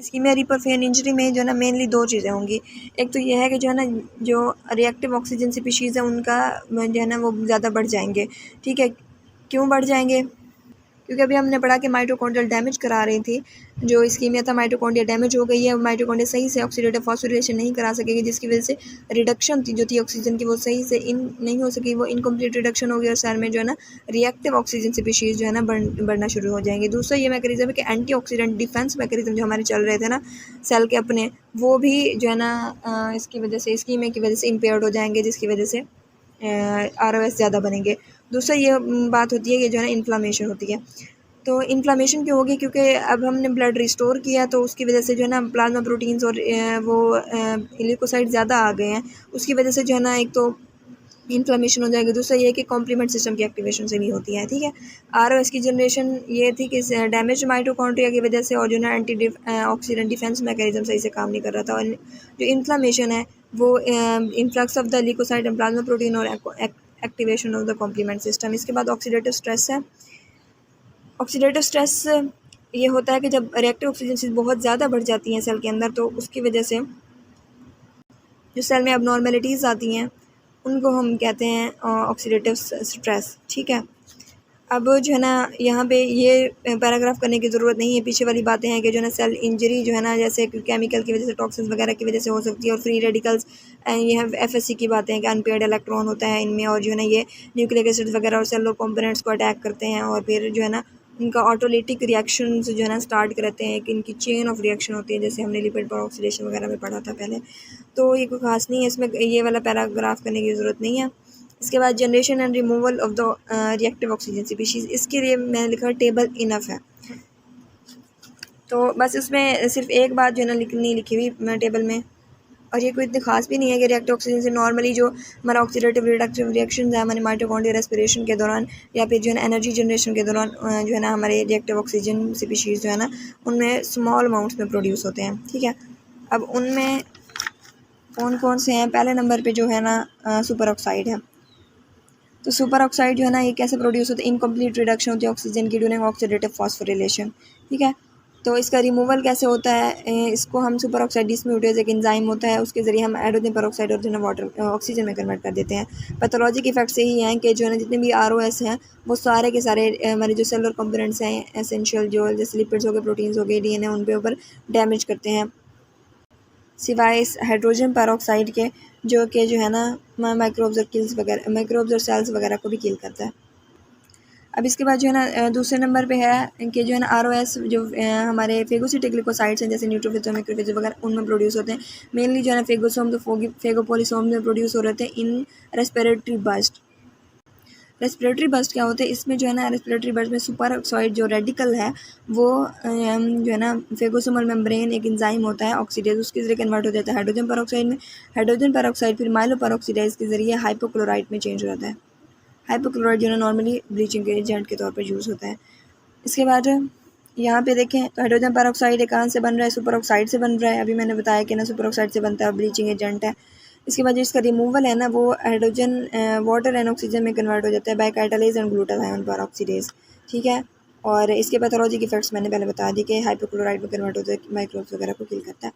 Ischemia रीपरफेन injury में जो है ना मेनली दो चीज़ें होंगी। एक तो ये है कि जो है ना जो रिएक्टिव ऑक्सीजन स्पीशीज़ है उनका जो है ना वो ज़्यादा बढ़ जाएंगे। ठीक है, क्यों बढ़ जाएंगे? क्योंकि अभी हमने पढ़ा कि माइटोकॉन्ड्रियल डैमेज करा रही थी, जो इस्कीमिया था माइटोकॉन्ड्रिया डैमेज हो गई है, माइटोकॉन्ड्रिया सही से ऑक्सीडेटिव फॉस्फोरिलेशन नहीं करा सकेगी, जिसकी वजह से रिडक्शन थी जो थी ऑक्सीजन की वो सही से इन नहीं हो सकी, वो इनकम्प्लीट रिडक्शन हो गई और सेल में जो है ना रिएक्टिव ऑक्सीजन स्पीशीज़ जो है ना बढ़ना शुरू हो जाएंगे। दूसरा ये मैकेनिज्म है कि एंटीऑक्सीडेंट डिफेंस मैकेनिज्म जो हमारे चल रहे थे ना सेल के अपने, वो भी जो है ना इसकी वजह से इस्कीमिया की वजह से इम्पेयर्ड हो जाएंगे, जिसकी वजह से ROS ज़्यादा बनेंगे। दूसरा ये बात होती है कि जो है ना इन्फ्लामेशन होती है। तो इन्फ्लामेशन क्यों होगी? क्योंकि अब हमने ब्लड रिस्टोर किया तो उसकी वजह से जो है ना प्लाज्मा प्रोटीन्स और वो ल्यूकोसाइड ज़्यादा आ गए हैं, उसकी वजह से जो है ना एक तो इन्फ्लामेशन हो जाएगी। दूसरा ये है कि कॉम्प्लीमेंट सिस्टम की एक्टिवेशन से भी होती है। ठीक है, ROS की जनरेशन ये थी कि डैमेज माइटोकॉन्ड्रिया की वजह से और जो है ना एंटी ऑक्सीडेंट डिफेंस मैकेनिज्म सही से काम नहीं कर रहा था, और जो इन्फ्लामेशन है वो influx of the leucocyte and plasma protein और activation of the complement system. इसके बाद ऑक्सीडेटिव स्ट्रेस है। ऑक्सीडेटिव स्ट्रेस ये होता है कि जब रिएक्टिव ऑक्सीजन बहुत ज़्यादा बढ़ जाती हैं सेल के अंदर, तो उसकी वजह से जो सेल में अबनॉर्मेलिटीज़ आती हैं उनको हम कहते हैं ऑक्सीडेटिव स्ट्रेस। ठीक है, अब जो है ना यहाँ पे ये पैराग्राफ करने की ज़रूरत नहीं है, पीछे वाली बातें हैं कि जो है ना सेल इंजरी जो है ना जैसे केमिकल की वजह से, टॉक्सिन्स वगैरह की वजह से हो सकती है, और फ्री रेडिकल्स ये FSC की बातें हैं कि अनपेयर्ड इलेक्ट्रॉन होता है इनमें, और जो है ना ये न्यूक्लिक एसिड्स वगैरह और सेलुलर कंपोनेंट्स को अटैक करते हैं, और फिर जो है ना उनका ऑटोलिटिक रिएक्शंस जो है ना स्टार्ट करते हैं कि इनकी चेन ऑफ रिएक्शन होती है, जैसे हमने लिपिड ऑक्सीडेशन वगैरह में पढ़ा था पहले। तो ये कोई खास नहीं है, इसमें ये वाला पैराग्राफ करने की ज़रूरत नहीं है। इसके बाद generation and removal of the reactive oxygen species, इसके लिए मैंने लिखा टेबल इनफ है। तो बस इसमें सिर्फ एक बात जो है ना नहीं लिखी हुई टेबल में, और ये कोई इतनी खास भी नहीं है कि रिएक्टिव ऑक्सीजन से नॉर्मली जो हमारा ऑक्सीडेटिव रिडक्टिव रिएक्शन है हमारे माइटोकॉन्ड्रियल रेस्पिरेशन के दौरान या फिर जो है ना एनर्जी जनरेशन के दौरान जो है ना हमारे रिएक्टिव ऑक्सीजन स्पीशीज़ जो है ना उनमें स्मॉल अमाउंट्स में प्रोड्यूस होते हैं। ठीक है, अब उनमें कौन कौन से हैं? पहले नंबर पे जो है ना सुपर ऑक्साइड है। तो सुपर ऑक्साइड जो है ना ये कैसे प्रोड्यूस होता है? इनकम्प्लीट रिडक्शन होती है ऑक्सीजन की ड्यूरिंग ऑक्सीडेटिव फॉस्फोरिलेशन। ठीक है, तो इसका रिमूवल कैसे होता है? इसको हम सुपर ऑक्साइड डिसम्यूटेज एक एंजाइम होता है, उसके ज़रिए हम हाइड्रोजन पेरोक्साइड और जो है वाटर ऑक्सीजन में कन्वर्ट कर देते हैं। पैथोलॉजिक इफेक्ट्स यही हैं कि जो है ना जितने भी ROS हैं वो सारे के सारे हमारे जो सेलुलर कंपोनेंट्स हैं एसेंशियल, जो जैसे लिपिड्स हो गए, प्रोटीन्स हो गए, DNA, उन पे ऊपर डैमेज करते हैं, सिवाय इस हाइड्रोजन पेरोक्साइड के जो कि जो है ना माइक्रोब्स और किल्स वगैरह, माइक्रोब्स और सेल्स वगैरह को भी किल करता है। अब इसके बाद जो है ना दूसरे नंबर पे है कि जो है ना ROS जो हमारे फेगोसिटिक ग्लिकोसाइड्स हैं जैसे न्यूट्रोफिल्स और मैक्रोफेज वगैरह उनमें प्रोड्यूस होते हैं। मेनली जो है ना फेगोसोम तो फेगोपोलिसोम में प्रोड्यूस हो रहे थे इन रेस्पिरेटरी बर्स्ट। रेस्पिरेटरी बर्स्ट क्या होते हैं? इसमें जो है ना रेस्पिरेटरी बर्स्ट में सुपर ऑक्साइड जो रेडिकल है वो जो है ना फेगोसोमल मेम्ब्रेन एक एंजाइम होता है ऑक्सीडेज, उसके जरिए कन्वर्ट हो जाता है हाइड्रोजन पेरोक्साइड में। हाइड्रोजन पेरोक्साइड फिर माइलो पेरोक्सीडाइज के जरिए हाइपोक्लोराइड में चेंज हो जाता है। हाइपोक्लोराइड जो है नॉर्मली ब्लीचिंग के एजेंट के तौर पर यूज़ होता है। इसके बाद यहाँ पे देखें तो हाइड्रोजन पेरोक्साइड कहाँ से बन रहा है? सुपर ऑक्साइड से बन रहा है। अभी मैंने बताया कि ना सुपर ऑक्साइड से बनता है, ब्लीचिंग एजेंट है। इसके बाद जो इसका रिमूवल है ना वो हाइड्रोजन वाटर एंड ऑक्सीजन में कन्वर्ट हो जाता है by catalase and glutathione peroxidase. ठीक है, और इसके पैथोलॉजिक इफेक्ट्स मैंने पहले बता दी कि हाइपोक्लोराइड में कन्वर्ट होता है, माइक्रोब्स वगैरह को किल करता है।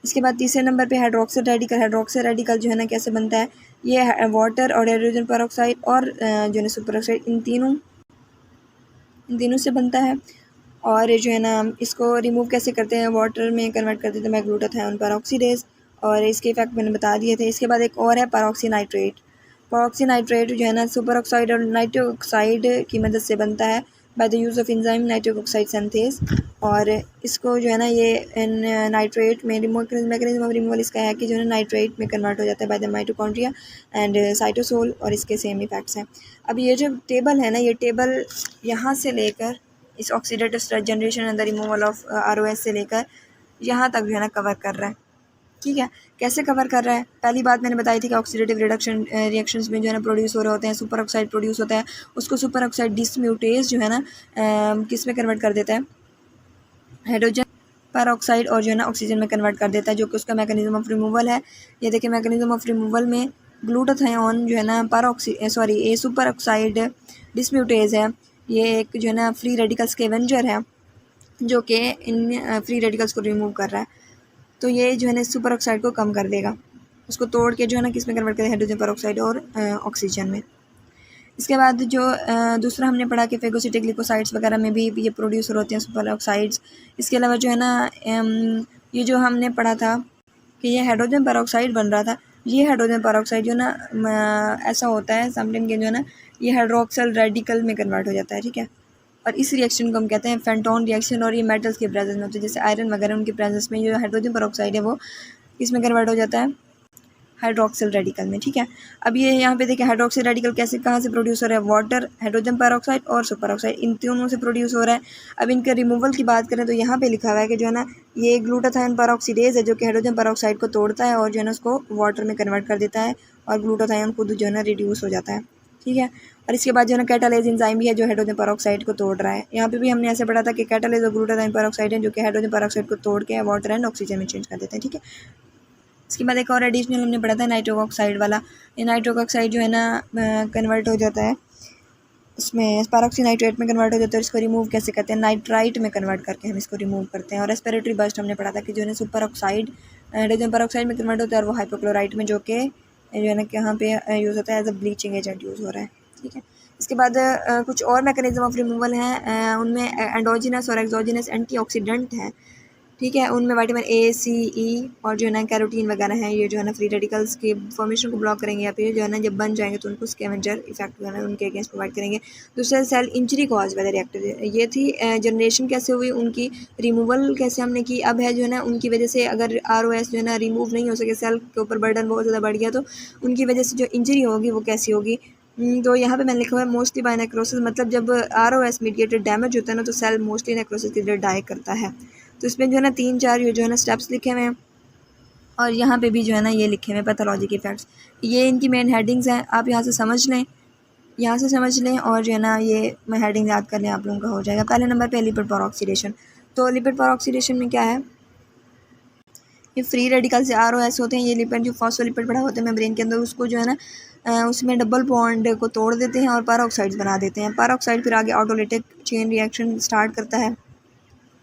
इसके बाद तीसरे नंबर पे हाइड्रोक्साइड रेडिकल। हाइड्रोक्साइड रेडिकल जो है ना कैसे बनता है? ये वाटर और हाइड्रोजन पेरोक्साइड और जो है सुपर ऑक्साइड इन तीनों से बनता है। और जो है ना इसको रिमूव कैसे करते हैं? वाटर में कन्वर्ट कर देते हैं ग्लूटाथायोन पेरोक्सीडेज, और इसके इफेक्ट मैंने बता दिए थे। इसके बाद एक और है पेरोक्सीनाइट्रेट। पेरोक्सीनाइट्रेट जो है ना सुपर ऑक्साइड और नाइट्रिक ऑक्साइड की मदद से बनता है by the use of enzyme nitric oxide synthase. और इसको जो है ना ये नाइट्रेट में मैकेनिज्म ऑफ रिमूवल इसका है कि जो है ना नाइट्रेट में कन्वर्ट हो जाता है by the mitochondria and cytosol, और इसके सेम इफेक्ट्स हैं। अब ये जो टेबल है ना, ये टेबल यहाँ से लेकर इस oxidative stress generation and the removal of ROS से लेकर यहाँ तक जो है ना कवर कर रहा है। ठीक है, कैसे कवर कर रहा है? पहली बात मैंने बताई थी कि ऑक्सीडेटिव रिडक्शन रिएक्शंस में जो है ना प्रोड्यूस हो रहे होते हैं, सुपर ऑक्साइड प्रोड्यूस होता है, उसको सुपर ऑक्साइड डिसम्यूटेज जो है ना किस में कन्वर्ट कर देता है? हाइड्रोजन पेरोक्साइड और जो है ना ऑक्सीजन में कन्वर्ट कर देता है, जो कि उसका मैकेनिज्म ऑफ रिमूवल है। ये देखिए मैकेनिज्म ऑफ रिमूवल में ग्लूटाथायोन जो है ना ये सुपर ऑक्साइड डिसम्यूटेज है, ये एक जो है ना फ्री रेडिकल स्कैवेंजर है, जो कि इन फ्री रेडिकल्स को रिमूव कर रहा है। तो ये जो है ना सुपर ऑक्साइड को कम कर देगा, उसको तोड़ के जो है ना किस में कन्वर्ट करें, हाइड्रोजन पर ऑक्साइड और ऑक्सीजन में। इसके बाद जो दूसरा हमने पढ़ा कि फेगोसिटिक ग्लिकोसाइड्स वगैरह में भी ये प्रोड्यूसर होते हैं सुपर ऑक्साइड्स। इसके अलावा जो है ना ये जो हमने पढ़ा था कि ये हाइड्रोजन पर ऑक्साइड बन रहा था, ये हाइड्रोजन पर ऑक्साइड जो ना ऐसा होता है समटाइम के जो है ना ये हाइड्रोक्सल रेडिकल में कन्वर्ट हो जाता है, ठीक है। और इस रिएक्शन को हम कहते हैं फेंटोन रिएक्शन, और ये मेटल्स के प्रेजेंस में होते हैं, जैसे आयरन वगैरह उनके प्रेजेंस में जो हाइड्रोजन पर ऑक्साइड है वो इसमें कन्वर्ट हो जाता है हाइड्रोक्सिल रेडिकल में, ठीक है। अब ये यहाँ पे देखिए हाइड्रोक्सिल रेडिकल कैसे कहाँ से प्रोड्यूस हो रहा है, वाटर, हाइड्रोजन पर ऑक्साइड और सुपर ऑक्साइड, इन तीनों से प्रोड्यूस हो रहा है। अब इनके रिमूवल की बात करें तो यहाँ पे लिखा हुआ है कि जो है ना ये ग्लूटाथायोन पर ऑक्सीडेज है जो कि हाइड्रोजन पर ऑक्साइड को तोड़ता है और जो है ना उसको वाटर में कन्वर्ट कर देता है और ग्लूटाथायोन खुद जो है ना रिड्यूस हो जाता है, ठीक है। और इसके बाद जो है ना कैटालेज एंजाइम भी है जो हाइड्रोजन पर ऑक्साइड को तोड़ रहा है। यहाँ पे भी हमने ऐसे पढ़ा था कि कैटालेज और ग्लूटाथायोन पर ऑक्साइड है जो कि हाइड्रोजन पर ऑक्साइड को तोड़ के वाटर एंड ऑक्सीजन में चेंज कर देते हैं, ठीक है। इसके बाद एक और एडिशनल हमने पढ़ा था नाइट्रिक ऑक्साइड वाला। ये नाइट्रिक ऑक्साइड जो है ना कन्वर्ट हो जाता है इसमें स्पारोक्सीनाइट्रेट में कन्वर्ट हो जाता है। इसको रिमूव कैसे करते हैं, नाइट्राइट में कन्वर्ट करके हम इसको रिमूव करते हैं। और रेस्पिरेटरी बर्स्ट हमने पढ़ा था कि जो है ना सुपर ऑक्साइड हाइड्रोजन पर ऑक्साइड में कन्वर्ट होता है और वो हाइपोक्लोराइट में जो कि जो है ना यहाँ पे यूज़ होता है as a bleaching agent use हो रहा है, ठीक है। इसके बाद कुछ और मैकेनिज्म ऑफ रिमूवल हैं, उनमें एंडोजिनस और एक्सोजिनस एंटीऑक्सीडेंट हैं, ठीक है। उनमें विटामिन ए, सी, ई और जो है ना कैरोटीन वगैरह हैं, ये जो है ना फ्री रेडिकल्स की फॉर्मेशन को ब्लॉक करेंगे या फिर जो है ना जब बन जाएंगे तो उनको स्कैवेंजर इफेक्ट जो है ना उनके अगेंस्ट प्रोवाइड करेंगे। दूसरा cell injury cause by the reactor, ये थी जनरेशन कैसे हुई उनकी, रिमूवल कैसे हमने की। अब है जो है ना उनकी वजह से अगर ROS जो है ना रिमूव नहीं हो सके, सेल के ऊपर बर्डन बहुत ज़्यादा बढ़ गया तो उनकी वजह से जो इंजरी होगी वो कैसी होगी। तो यहाँ पे मैंने लिखा हुआ है मोस्टली बाय नेक्रोसिस, मतलब जब ROS मीडिएटेड डैमेज होता है ना तो सेल मोस्टली नेक्रोसिस के लिए डाई करता है। तो इसमें जो है ना 3-4 ये जो है ना स्टेप्स लिखे हुए हैं और यहाँ पे भी जो है ना ये लिखे हुए हैं पैथोलॉजी के फैक्ट्स। ये इनकी मेन हेडिंग्स हैं, आप यहाँ से समझ लें, यहाँ से समझ लें और जो है ना ये मैं हेडिंग याद कर लें, आप लोगों का हो जाएगा। पहले नंबर पे लिपिड पर ऑक्सीडेशन। तो लिपिड पर ऑक्सीडेशन में क्या है, ये फ्री रेडिकल से ROS होते हैं, ये लिपिड जो फॉस्फोलिपिड पड़ा होता है मेम्ब्रेन के अंदर उसको जो है ना उसमें डबल बॉन्ड को तोड़ देते हैं और पेरोक्साइड्स बना देते हैं। पेरोक्साइड फिर आगे ऑटोलिटिक चेन रिएक्शन स्टार्ट करता है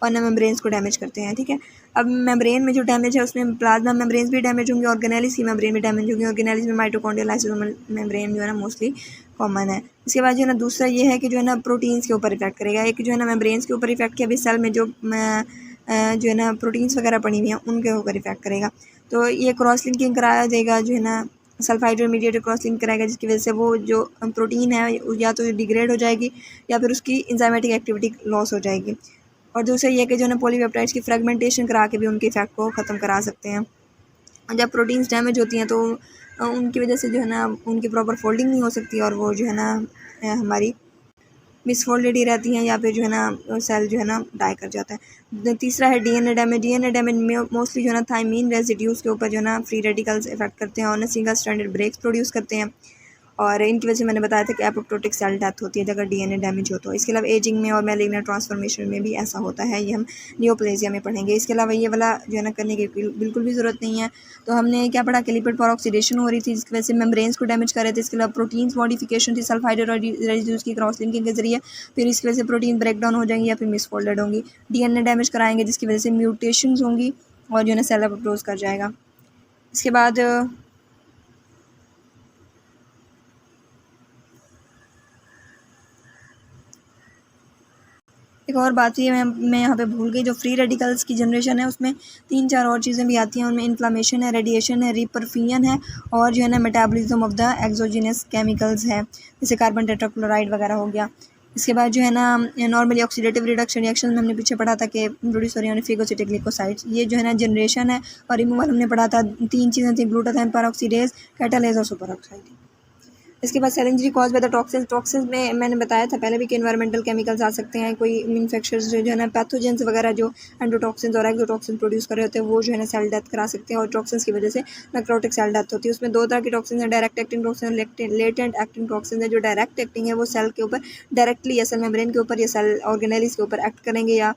और ना मेम्ब्रेन्स को डैमेज करते हैं, ठीक है। अब मेम्ब्रेन में जो डैमेज है उसमें प्लाज्मा मेम्ब्रेन्स भी डैमेज होंगे, ऑर्गेनेलिस की मेम्ब्रेन भी डैमेज होंगी। ऑर्गेनेलिस में माइटोकॉन्ड्रियल लाइसोसोमल मेम्ब्रेन जो है ना मोस्टली कॉमन है। इसके बाद जो है ना दूसरा ये है कि जो है ना प्रोटीन्स के ऊपर इफेक्ट करेगा। एक जो है ना मेम्ब्रेन्स के ऊपर इफेक्ट किया, अभी सेल में जो है ना प्रोटीन्स वगैरह पड़ी हुई हैं उनके ऊपर इफेक्ट करेगा। तो ये क्रॉस लिंकिंग कराया जाएगा, जो है ना सल्फाइड मीडिएटेड क्रॉस लिंक कराएगा जिसकी वजह से वो जो प्रोटीन है या तो डिग्रेड हो जाएगी या फिर उसकी इंजाइमेटिक एक्टिविटी लॉस हो जाएगी। और दूसरा ये कि जो है ना पॉलीपेप्टाइड्स की फ्रेगमेंटेशन करा के भी उनके इफेक्ट को ख़त्म करा सकते हैं। और जब प्रोटीन्स डैमेज होती हैं तो उनकी वजह से जो है ना उनकी प्रॉपर फोल्डिंग नहीं हो सकती और वो जो है ना हमारी मिसफोल्डेड ही रहती हैं या फिर जो है ना सेल जो है ना डाई कर जाता है। तीसरा है DNA damage. DNA damage mostly जो है ना थायमीन रेजिड्यूज़ के ऊपर जो है ना फ्री रेडिकल्स इफेक्ट करते हैं और ना सिंगल स्ट्रैंडेड ब्रेक्स प्रोड्यूस करते हैं और इनकी वजह से मैंने बताया था कि एपोप्टोटिक सेल डेथ होती है अगर DNA डैमेज हो तो। इसके अलावा एजिंग में और मैलिग्नेंट ट्रांसफॉर्मेशन में भी ऐसा होता है, ये हम नियोप्लेजिया में पढ़ेंगे। इसके अलावा ये वाला जो है ना करने की बिल्कुल भी ज़रूरत नहीं है। तो हमने क्या पढ़ा कि लिपिड पर ऑक्सीडेशन हो रही थी जिसकी वजह से मेम्ब्रेन्स को डैमेज कर रहे थे। इसके अलावा प्रोटीन्स मॉडिफिकेशन थी सल्फाइड रेजिड्यूज़ की क्रॉस लिंकिंग के जरिए, फिर इसकी वजह से प्रोटीन ब्रेक डाउन हो जाएंगी या फिर मिसफोल्डेड होंगी। DNA डैमेज कराएंगे जिसकी वजह से म्यूटेशंस होंगी और जो है ना सेल अपोप्टोज कर जाएगा। इसके बाद एक और बात ये मैं यहाँ पे भूल गई, जो फ्री रेडिकल्स की जनरेशन है उसमें 3-4 और चीज़ें भी आती हैं। उनमें इन्फ्लामेशन है, रेडिएशन है, रिपरफियन है और जो है ना metabolism of the exogenous chemicals है जैसे कार्बन टेट्राक्लोराइड वगैरह हो गया। इसके बाद जो है ना नॉर्मली ऑक्सीडेटिव रिडक्शन रिएक्शन में हमने पीछे पढ़ा था कि प्रोड्यूस हो रही है फेगोसिटिक ग्लिकोसाइड्स। ये जो है ना जनरेशन है और रिमूवल हमने पढ़ा था, 3 चीज़ें थी, ग्लूटाथायोन पेरोक्सीडेज, कैटालेज और सुपर ऑक्साइड। इसके बाद cell injury cause by the toxins में मैंने बताया था पहले भी कि एनवायरमेंटल केमिकल्स आ सकते हैं, कोई इन्फेक्शंस जो है ना पैथोजेंस वगैरह जो एंडोटॉक्सिन्स और एक्सोटॉक्सिन्स प्रोड्यूस कर रहे होते हैं वो जो है ना सेल डेथ करा सकते हैं और टॉक्सिन्स की वजह से नेक्रोटिक सेल डेथ होती है। उसमें 2 तरह की टॉक्सिन्स हैं, direct acting toxin, latent acting toxin है। जो डायरेक्ट एक्टिंग है वो सेल के ऊपर डायरेक्टली या सेल मेम्ब्रेन के ऊपर या सेल ऑर्गेनेलिस के ऊपर एक्ट करेंगे या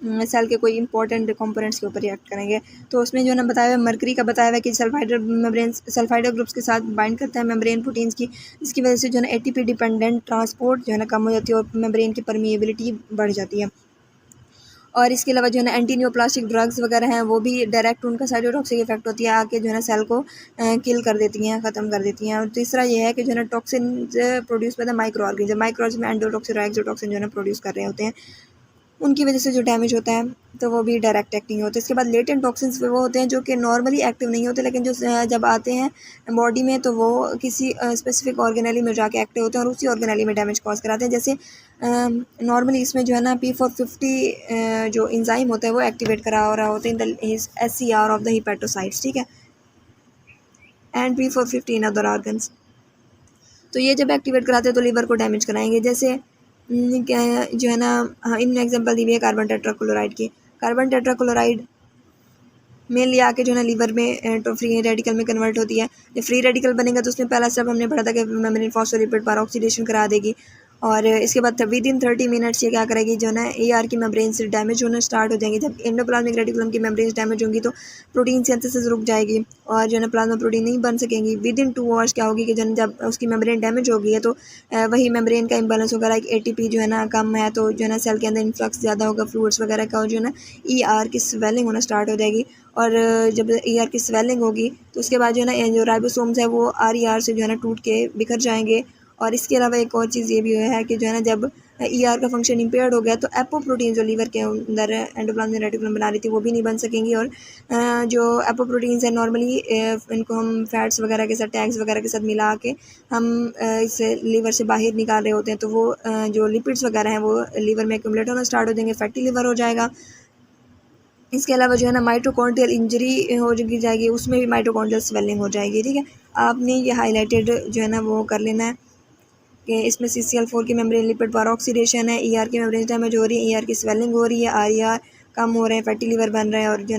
सेल के कोई इंपॉर्टेंट कंपोनेंट्स के ऊपर रिएक्ट करेंगे। तो उसमें जो है ना बताया हुआ मरकरी का बताया हुआ कि सल्फाइडर ग्रुप्स के साथ बाइंड करता है मेम्ब्रेन प्रोटीन्स की, इसकी वजह से जो है ना ATP डिपेंडेंट ट्रांसपोर्ट जो है ना कम हो जाती है और मेम्ब्रेन की परमिएबिलिटी बढ़ जाती है। और इसके अलावा जो है ना एंटी न्यूप्लास्टिक ड्रग्स वगैरह हैं वो भी डायरेक्ट उनका साइटोटॉक्सिक इफेक्ट होती है, आके जो है ना सेल को किल कर देती हैं, ख़त्म कर देती हैं। और तीसरा ये है कि जो है ना टॉक्सिन प्रोड्यूस करता है micro organism. Micro organism endotoxin और एक्सोटॉक्सिन जो है ना प्रोड्यूस कर रहे होते हैं, उनकी वजह से जो डैमेज होता है तो वो भी डायरेक्ट एक्टिंग होता है। इसके बाद लेटेंट टॉक्सिन्स वो होते हैं जो कि नॉर्मली एक्टिव नहीं होते, लेकिन जो जब आते हैं बॉडी में तो वो किसी स्पेसिफिक ऑर्गेनेली में जाके एक्टिव होते हैं और उसी ऑर्गेनेली में डैमेज कॉज कराते हैं। जैसे नॉर्मली इसमें जो है ना P450 जो इंजाइम होता है वो एक्टिवेट करा हो रहा होता है in the SCR of the hepatocytes, ठीक है, and P450 in other organs. तो ये जब एक्टिवेट कराते हैं तो लीवर को डैमेज कराएंगे। जैसे क्या जो है ना, हाँ, इन एग्जांपल दी हुई है कार्बन टेट्राक्लोराइड की। कार्बन टेट्राक्लोराइड मेनली आके जो है ना लीवर में तो फ्री रेडिकल में कन्वर्ट होती है। जब फ्री रेडिकल बनेगा तो उसमें पहला स्टेप हमने पढ़ा था कि मेम्ब्रेन फॉस्फोलिपिड पर ऑक्सीडेशन करा देगी, और इसके बाद विद इन 30 मिनट्स ये क्या करेगी, जो है ना AR की मेम्ब्रेन से डैमेज होना स्टार्ट हो जाएंगे। जब एंडोप्लाज्मिक रेटिकुलम की मेम्ब्रेन डैमेज होंगी तो प्रोटीन सिंथेसिस रुक जाएगी और जो है ना प्लाज्मा प्रोटीन नहीं बन सकेंगी। विद इन 2 आवर्स क्या होगी कि जो है जब उसकी मेम्ब्रेन डैमेज हो गई है तो वही मेम्ब्रेन का इम्बेलेंस होगा, लाइक ATP जो है ना कम है तो जो है ना सेल के अंदर इन्फ्लक्स ज़्यादा होगा फ्लूइड्स वगैरह का, और जो है ना ER की स्वेलिंग होना स्टार्ट हो जाएगी। और जब ER की स्वेलिंग होगी तो उसके बाद जो है ना जो राइबोसोम्स है वो RER से जो है ना टूट के बिखर जाएंगे। और इसके अलावा एक और चीज़ ये भी है कि जो है ना जब ER का फंक्शन इम्पेयर्ड हो गया तो एपोप्रोटीन जो लीवर के अंदर एंडोप्लाज्मिक रेटिकुलम बना रही थी वो भी नहीं बन सकेंगी। और जो एपोप्रोटीन्स है नॉर्मली इनको हम फैट्स वगैरह के साथ, टैग्स वगैरह के साथ मिला के हम इसे लीवर से बाहर निकाल रहे होते हैं, तो वो जो लिपिड्स वगैरह हैं वो लीवर में एक्यूमुलेट होना स्टार्ट हो जाएंगे, फैटी लिवर हो जाएगा। इसके अलावा जो है ना माइटोकॉन्ड्रियल इंजरी हो जाएगी, उसमें भी माइटोकॉन्ड्रियल स्वेलिंग हो जाएगी, ठीक है। आपने ये हाईलाइटेड जो है ना वो कर लेना है कि इसमें CCl4 की मेम्ब्रेन लिपिड पर ऑक्सीडेशन है, ER की मेम्ब्रेन डैमेज हो रही है, ER की स्वेलिंग हो रही है, RER कम हो रहे हैं, फैटी लिवर बन रहे हैं, और जो